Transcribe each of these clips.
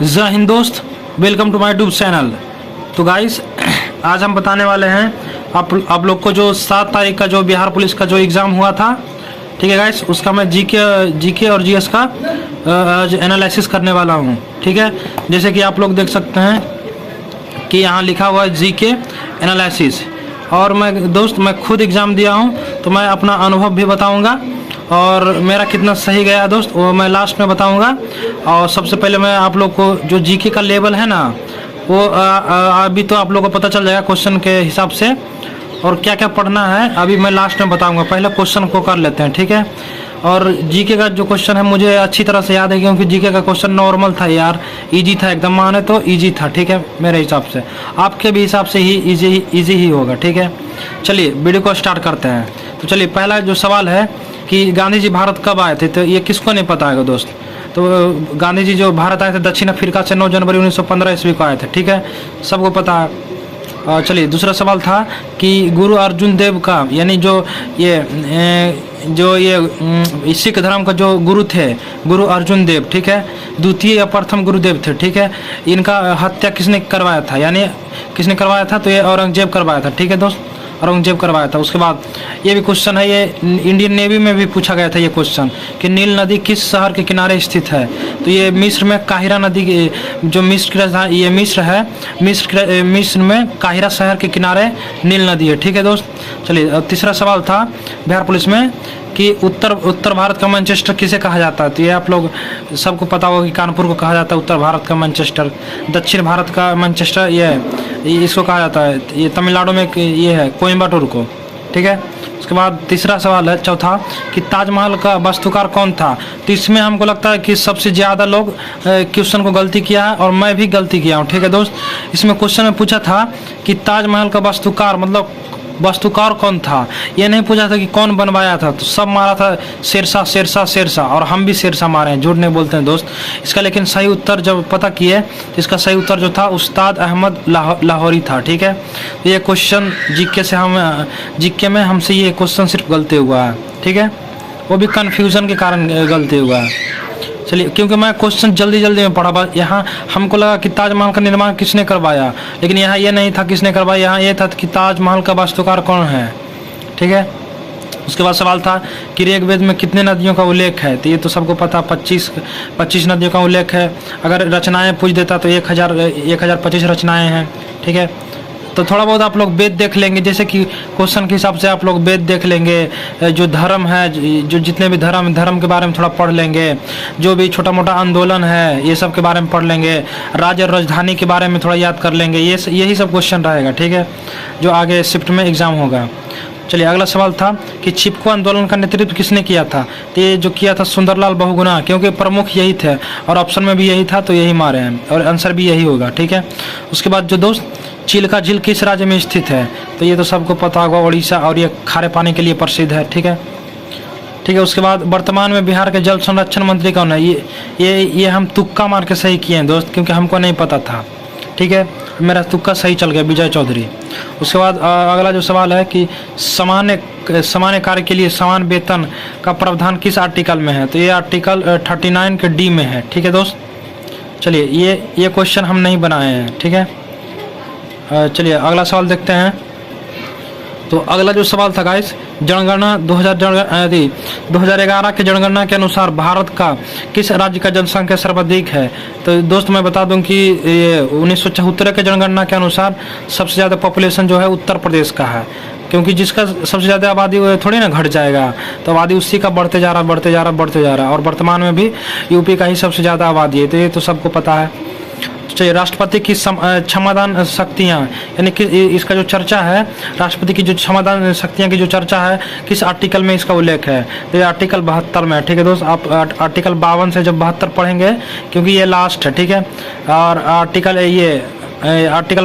जय हिंद दोस्त, welcome to my YouTube channel. तो गाइस, आज हम बताने वाले हैं आप लोग को जो 7 तारीख का जो बिहार पुलिस का जो एग्ज़ाम हुआ था, ठीक है गाइस, उसका मैं जीके और जीएस का एनालिसिस करने वाला हूं। ठीक है, जैसे कि आप लोग देख सकते हैं कि यहाँ लिखा हुआ है जीके एनालिसिस। और मैं खुद एग्ज़ाम दिया हूं, तो मैं अपना अनुभव भी बताऊंगा और मेरा कितना सही गया दोस्त वो मैं लास्ट में बताऊंगा। और सबसे पहले मैं आप लोग को जो जीके का लेवल है ना, वो अभी तो आप लोग को पता चल जाएगा क्वेश्चन के हिसाब से, और क्या क्या पढ़ना है अभी मैं लास्ट में बताऊंगा। पहले क्वेश्चन को कर लेते हैं, ठीक है। और जीके का जो क्वेश्चन है मुझे अच्छी तरह से याद है, क्योंकि जीके का क्वेश्चन नॉर्मल था यार, इजी था एकदम, माने तो इजी था, ठीक है। मेरे हिसाब से, आपके भी हिसाब से ही इजी ही होगा, ठीक है। चलिए वीडियो को स्टार्ट करते हैं। तो चलिए, पहला जो सवाल है कि गांधी जी भारत कब आए थे, तो ये किसको नहीं पता है दोस्त। तो गांधी जी जो भारत आए थे दक्षिण अफ्रीका से 9 जनवरी 1915 ईस्वी को आए थे, ठीक है, सबको पता है। चलिए, दूसरा सवाल था कि गुरु अर्जुन देव का, यानी जो ये सिख धर्म का जो गुरु थे, गुरु अर्जुन देव, ठीक है, द्वितीय या प्रथम गुरुदेव थे, ठीक है। इनका हत्या किसने करवाया था, यानी किसने करवाया था, तो ये औरंगजेब करवाया था, ठीक है दोस्त, औरंगजेब करवाया था। उसके बाद ये भी क्वेश्चन है, ये इंडियन नेवी में भी पूछा गया था ये क्वेश्चन कि नील नदी किस शहर के किनारे स्थित है, तो ये मिस्र में काहिरा नदी जो मिस्र की राजधानी ये मिस्र है, मिस्र में काहिरा शहर के किनारे नील नदी है, ठीक है दोस्त। चलिए, तीसरा सवाल था बिहार पुलिस में कि उत्तर भारत का मैनचेस्टर किसे कहा जाता है, तो ये आप लोग सबको पता होगा कि कानपुर को कहा जाता है उत्तर भारत का मैनचेस्टर। दक्षिण भारत का मैनचेस्टर ये इसको कहा जाता है, ये तमिलनाडु में ये है कोयम्बटूर को, ठीक है। उसके बाद तीसरा सवाल है, चौथा, कि ताजमहल का वास्तुकार कौन था, तो इसमें हमको लगता है कि सबसे ज़्यादा लोग क्वेश्चन को गलती किया है, और मैं भी गलती किया हूँ, ठीक है दोस्त। इसमें क्वेश्चन में पूछा था कि ताजमहल का वास्तुकार मतलब वास्तुकार कौन था, ये नहीं पूछा था कि कौन बनवाया था। तो सब मारा था शेरशाह, और हम भी शेरशाह मारे हैं, झूठ नहीं बोलते हैं दोस्त। इसका लेकिन सही उत्तर जब पता किए तो इसका सही उत्तर जो था उस्ताद अहमद लाहौरी था, ठीक है। तो ये क्वेश्चन जीके में हमसे ये क्वेश्चन सिर्फ गलती हुआ है, ठीक है, वो भी कन्फ्यूज़न के कारण गलती हुआ है। चलिए, क्योंकि मैं क्वेश्चन जल्दी में पढ़ा, बस यहाँ हमको लगा कि ताजमहल का निर्माण किसने करवाया, लेकिन यहाँ ये नहीं था किसने करवाया, यहाँ ये था कि ताजमहल का वास्तुकार कौन है, ठीक है। उसके बाद सवाल था कि ऋग्वेद में कितने नदियों का उल्लेख है, तो ये तो सबको पता 25 नदियों का उल्लेख है। अगर रचनाएं पूछ देता तो 1025 रचनाएं हैं, ठीक है। तो थोड़ा बहुत आप लोग वेद देख लेंगे, जैसे कि क्वेश्चन के हिसाब से आप लोग वेद देख लेंगे, जो धर्म है, जो जितने भी धर्म के बारे में थोड़ा पढ़ लेंगे, जो भी छोटा मोटा आंदोलन है ये सब के बारे में पढ़ लेंगे, राज्य और राजधानी के बारे में थोड़ा याद कर लेंगे, यही सब क्वेश्चन रहेगा, ठीक है, जो आगे शिफ्ट में एग्ज़ाम होगा। चलिए, अगला सवाल था कि चिपको आंदोलन का नेतृत्व किसने किया था, तो ये जो किया था सुंदरलाल बहुगुणा, क्योंकि प्रमुख यही थे और ऑप्शन में भी यही था, तो यही मारे हैं और आंसर भी यही होगा, ठीक है। उसके बाद जो दोस्त चिल्का झील किस राज्य में स्थित है, तो ये तो सबको पता होगा, उड़ीसा, और ये खारे पानी के लिए प्रसिद्ध है, ठीक है। उसके बाद वर्तमान में बिहार के जल संरक्षण मंत्री कौन है, ये हम तुक्का मार के सही किए हैं दोस्त, क्योंकि हमको नहीं पता था, ठीक है, मेरा तुक्का सही चल गया, विजय चौधरी। उसके बाद अगला जो सवाल है कि सामान्य कार्य के लिए समान वेतन का प्रावधान किस आर्टिकल में है, तो ये आर्टिकल 39 के डी में है, ठीक है दोस्त। चलिए, ये क्वेश्चन हम नहीं बनाए हैं, ठीक है। चलिए, अगला सवाल देखते हैं। तो अगला जो सवाल था गाइस, जनगणना 2011 के जनगणना के अनुसार भारत का किस राज्य का जनसंख्या सर्वाधिक है, तो दोस्त मैं बता दूं कि ये 1974 के जनगणना के अनुसार सबसे ज़्यादा पॉपुलेशन जो है उत्तर प्रदेश का है, क्योंकि जिसका सबसे ज़्यादा आबादी थोड़ी ना घट जाएगा, तो आबादी उसी का बढ़ते जा रहा, और वर्तमान में भी यूपी का ही सबसे ज़्यादा आबादी है, तो ये तो सबको पता है। चाहिए, राष्ट्रपति की क्षमादान शक्तियाँ, यानी कि इसका जो चर्चा है, राष्ट्रपति की जो क्षमादान शक्तियाँ की जो चर्चा है, किस आर्टिकल में इसका उल्लेख है, तो ये आर्टिकल 72 में है, ठीक है दोस्त। आप आर्टिकल 52 से जब 72 पढ़ेंगे, क्योंकि ये लास्ट है, ठीक है, और आर्टिकल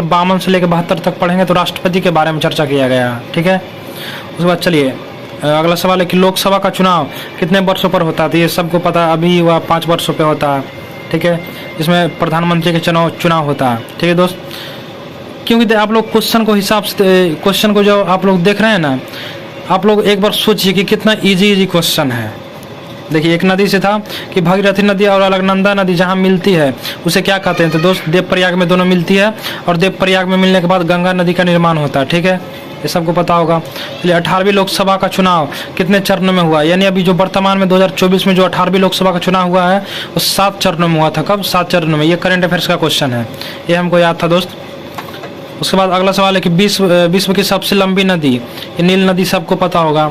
52 से लेकर 72 तक पढ़ेंगे तो राष्ट्रपति के बारे में चर्चा किया गया, ठीक है। उसके बाद चलिए, अगला सवाल है कि लोकसभा का चुनाव कितने वर्षों पर होता है, तो ये सबको पता, अभी हुआ 5 वर्षों पर होता है, ठीक है, इसमें प्रधानमंत्री के चुनाव होता है, ठीक है दोस्त। क्योंकि आप लोग क्वेश्चन को जो आप लोग देख रहे हैं ना, आप लोग एक बार सोचिए कि कितना इजी क्वेश्चन है, देखिए एक नदी से था कि भागीरथी नदी और अलकनंदा नदी जहाँ मिलती है उसे क्या कहते हैं, तो दोस्त देवप्रयाग में दोनों मिलती है, और देवप्रयाग में मिलने के बाद गंगा नदी का निर्माण होता है। ठीक है, ये सबको पता होगा। चलिए 18वीं लोकसभा का चुनाव कितने चरणों में हुआ, यानी अभी जो वर्तमान में 2024 में जो 18वीं लोकसभा का चुनाव हुआ है वो 7 चरणों में हुआ था। कब? 7 चरणों में। ये करंट अफेयर्स का क्वेश्चन है, ये हमको याद था दोस्त। उसके बाद अगला सवाल है कि विश्व की सबसे लंबी नदी, ये नील नदी सबको पता होगा।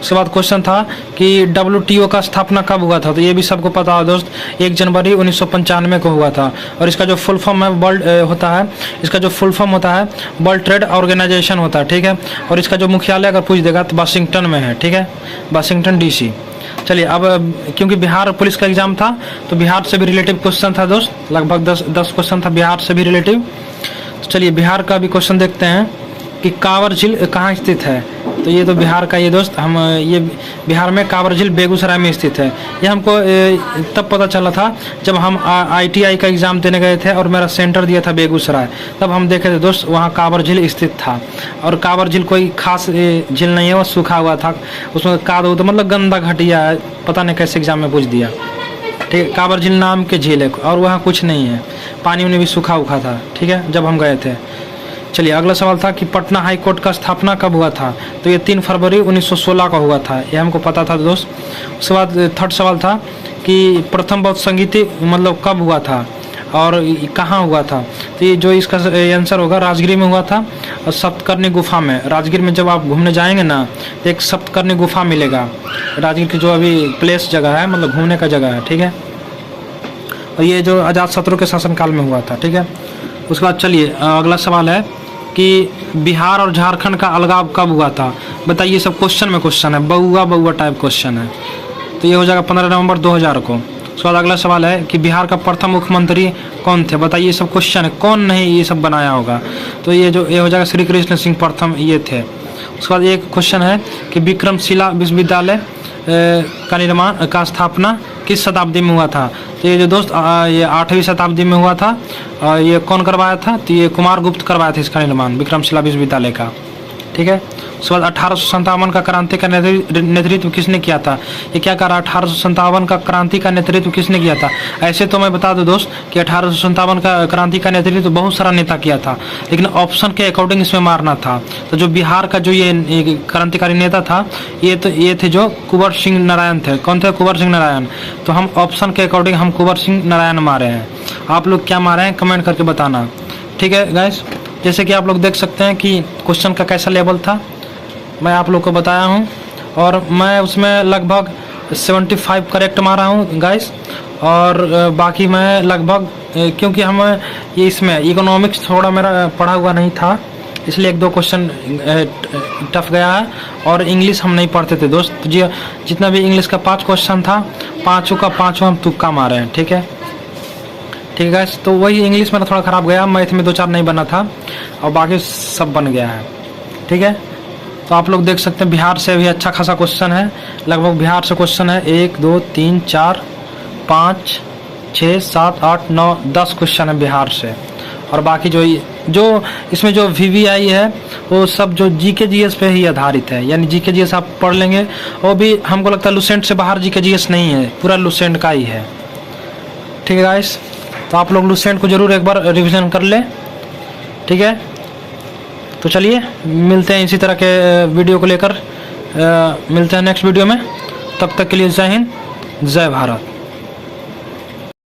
उसके बाद क्वेश्चन था कि WTO का स्थापना कब हुआ था, तो ये भी सबको पता है दोस्त, 1 जनवरी 1995 को हुआ था। और इसका जो फुल फॉर्म है वर्ल्ड होता है, इसका जो फुल फॉर्म होता है वर्ल्ड ट्रेड ऑर्गेनाइजेशन होता है। ठीक है, और इसका जो मुख्यालय अगर पूछ देगा तो वाशिंगटन में है। ठीक है, वाशिंगटन DC। चलिए अब क्योंकि बिहार पुलिस का एग्जाम था तो बिहार से भी रिलेटिव क्वेश्चन था दोस्त, लगभग 10 क्वेश्चन था बिहार से भी रिलेटिव। चलिए बिहार का भी क्वेश्चन देखते हैं कि कांवर झील कहाँ स्थित है, तो ये तो बिहार का ये दोस्त, हम ये बिहार में कांवर झील बेगूसराय में स्थित है। ये हमको तब पता चला था जब हम ITI का एग्ज़ाम देने गए थे और मेरा सेंटर दिया था बेगूसराय, तब हम देखे थे दोस्त वहाँ कांवर झील स्थित था। और कांवर झील कोई खास झील नहीं है, वो सूखा हुआ था, उसमें काद हो तो मतलब गंदा घटिया है, पता नहीं कैसे एग्जाम में पूछ दिया। ठीक है, कांवर झील नाम के झील है और वहाँ कुछ नहीं है, पानी उन्हें भी सूखा उखा था। ठीक है, जब हम गए थे। चलिए अगला सवाल था कि पटना हाई कोर्ट का स्थापना कब हुआ था, तो ये 3 फरवरी 1916 का हुआ था, ये हमको पता था दोस्त। उसके बाद थर्ड सवाल था कि प्रथम बौद्ध संगीति मतलब कब हुआ था और कहाँ हुआ था, तो ये जो इसका आंसर होगा राजगीर में हुआ था और सप्तकर्णी गुफा में। राजगीर में जब आप घूमने जाएंगे ना तो एक सप्तकर्णी गुफा मिलेगा, राजगीर की जो अभी प्लेस जगह है, मतलब घूमने का जगह है। ठीक है, और ये जो अजातशत्रु के शासनकाल में हुआ था। ठीक है, उसके बाद चलिए अगला सवाल है कि बिहार और झारखंड का अलगाव कब हुआ था, बताइए। सब क्वेश्चन में क्वेश्चन है, बहुआ टाइप क्वेश्चन है, तो ये हो जाएगा 15 नवंबर 2000 को। उसके बाद अगला सवाल है कि बिहार का प्रथम मुख्यमंत्री कौन थे, बताइए। सब क्वेश्चन है, कौन नहीं ये सब बनाया होगा, तो ये हो जाएगा श्री कृष्ण सिंह प्रथम, ये थे। उसके बाद एक क्वेश्चन है कि विक्रमशिला विश्वविद्यालय का निर्माण का स्थापना किस शताब्दी में हुआ था, तो ये जो दोस्त ये 8वीं शताब्दी में हुआ था। और ये कौन करवाया था, तो ये कुमारगुप्त करवाया था इसका निर्माण, विक्रमशिला विश्वविद्यालय का। ठीक है, उसके बाद 1857 का क्रांति का नेतृत्व किसने किया था, ये क्या करा, 1857 का क्रांति का नेतृत्व किसने किया था। ऐसे तो मैं बता दूं दोस्त कि 1857 का क्रांति का नेतृत्व बहुत सारा नेता किया था, लेकिन ऑप्शन के अकॉर्डिंग इसमें मारना था। तो जो बिहार का जो ये क्रांतिकारी नेता था ये थे जो कुंवर सिंह नारायण थे। कौन थे? कुंवर सिंह नारायण। तो हम ऑप्शन के अकॉर्डिंग हम कुंवर सिंह नारायण मारे हैं। आप लोग क्या मारे हैं कमेंट करके बताना। ठीक है गाइस, जैसे कि आप लोग देख सकते हैं कि क्वेश्चन का कैसा लेवल था, मैं आप लोग को बताया हूं, और मैं उसमें लगभग 75 करेक्ट मारा हूं गाइस। और बाकी मैं लगभग क्योंकि हम ये इसमें इकोनॉमिक्स थोड़ा मेरा पढ़ा हुआ नहीं था, इसलिए 1-2 क्वेश्चन टफ गया है। और इंग्लिश हम नहीं पढ़ते थे दोस्त, जी जितना भी इंग्लिश का 5 क्वेश्चन था, 5 का 5 हम तुक्का मारे हैं। ठीक है, ठीक है गाइस, तो वही इंग्लिश मेरा थोड़ा ख़राब गया, मैथ में 2-4 नहीं बना था और बाकी सब बन गया है। ठीक है, तो आप लोग देख सकते हैं बिहार से भी अच्छा खासा क्वेश्चन है, लगभग बिहार से क्वेश्चन है 1 2 3 4 5 6 7 8 9 10 क्वेश्चन है बिहार से। और बाकी जो इसमें जो VVI है वो सब जो GK GS पे ही आधारित है, यानी GK GS आप पढ़ लेंगे, वो भी हमको लगता है लुसेंट से बाहर GK GS नहीं है, पूरा लुसेंट का ही है। ठीक है गाइस, तो आप लोग लुसेंट को जरूर एक बार रिवीजन कर ले। ठीक है, तो चलिए मिलते हैं इसी तरह के वीडियो को लेकर, मिलते हैं नेक्स्ट वीडियो में। तब तक के लिए जय हिंद, जय भारत।